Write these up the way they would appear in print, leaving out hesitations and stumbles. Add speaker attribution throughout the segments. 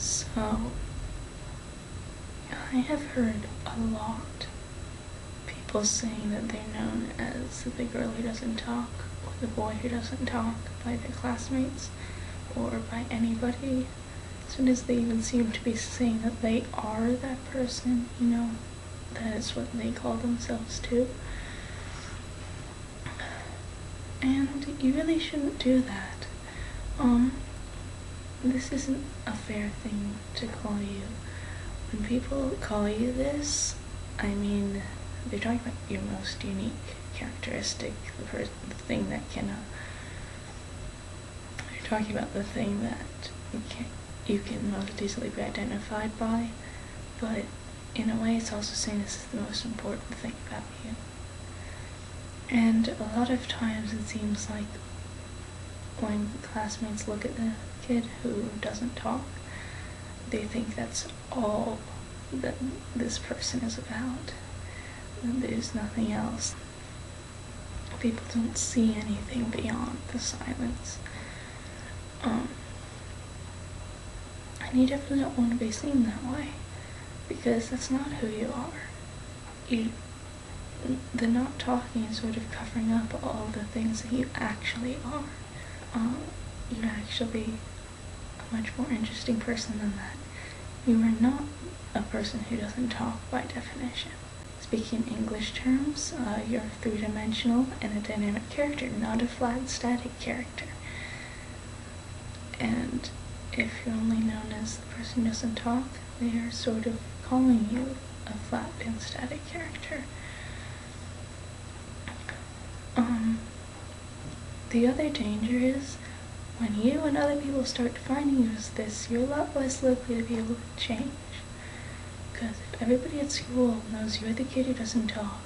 Speaker 1: So, I have heard a lot people saying that they're known as the girl who doesn't talk, or the boy who doesn't talk, by their classmates, or by anybody. As soon as they even seem to be saying that they are that person, that is what they call themselves too. And you really shouldn't do that. This isn't a fair thing to call you. When people call you this, I mean, they're talking about your most unique characteristic, the thing that they're talking about the thing that you can most easily be identified by, but in a way it's also saying this is the most important thing about you. And a lot of times it seems like when classmates look at the kid who doesn't talk, they think that's all that this person is about. There's nothing else. People don't see anything beyond the silence. And you definitely don't want to be seen that way, because that's not who you are. The not talking is sort of covering up all the things that you actually are. You're actually a much more interesting person than that. You are not a person who doesn't talk by definition. Speaking in English terms, you're a three-dimensional and a dynamic character, not a flat, static character. And if you're only known as the person who doesn't talk, they are sort of calling you a flat and static character. The other danger is when you and other people start defining you as this, you're a lot less likely to be able to change. Because if everybody at school knows you're the kid who doesn't talk,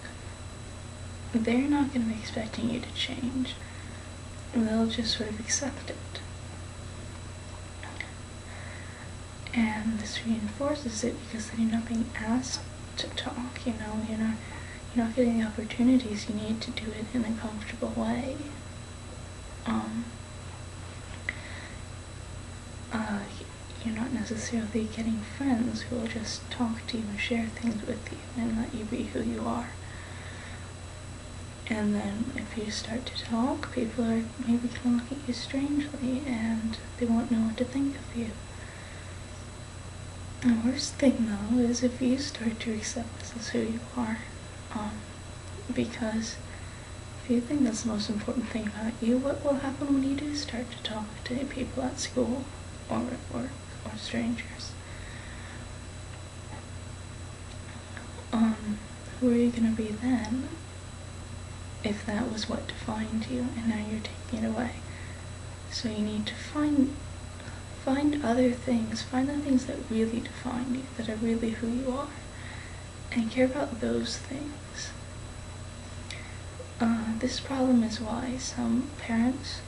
Speaker 1: they're not going to be expecting you to change. They'll just sort of accept it. And this reinforces it, because then you're not being asked to talk, you're not getting the opportunities you need to do it in a comfortable way. You're not necessarily getting friends who will just talk to you and share things with you and let you be who you are. And then if you start to talk, people are maybe going to look at you strangely and they won't know what to think of you. The worst thing though is if you start to accept this as who you are, because if you think that's the most important thing about you, what will happen when you do start to talk to people at school or at work or strangers? Who are you going to be then if that was what defined you and now you're taking it away? So you need to find other things, find the things that really define you, that are really who you are, and care about those things. This problem is why some parents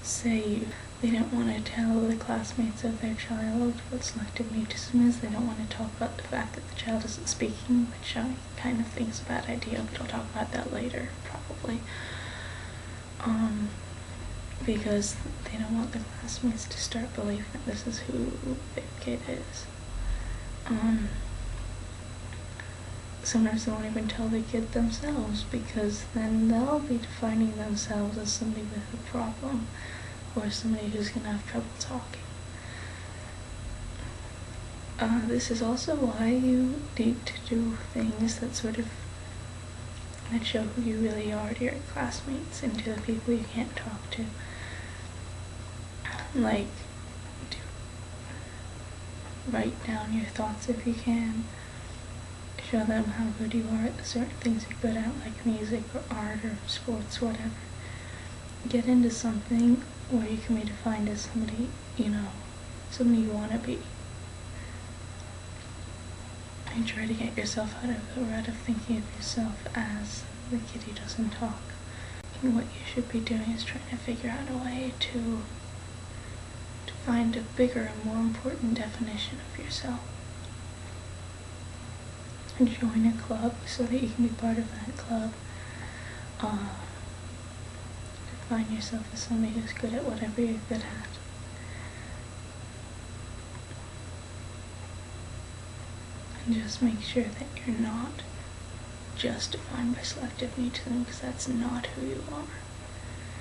Speaker 1: say they don't want to tell the classmates of their child what selective mutism is. They don't want to talk about the fact that the child isn't speaking, which I kind of think is a bad idea, but I'll talk about that later, probably. Because they don't want the classmates to start believing that this is who their kid is. Sometimes they won't even tell the kid themselves, because then they'll be defining themselves as somebody with a problem, or somebody who's going to have trouble talking. This is also why you need to do things that that show who you really are to your classmates and to the people you can't talk to. Like, write down your thoughts if you can. Show them how good you are at the certain things you're good at, like music or art or sports, whatever. Get into something where you can be defined as somebody you want to be. And try to get yourself out of the rut of thinking of yourself as the kid who doesn't talk. And what you should be doing is trying to figure out a way to find a bigger and more important definition of yourself. And join a club so that you can be part of that club. Define yourself as somebody who's good at whatever you're good at. And just make sure that you're not just defined by selective mutism, because that's not who you are.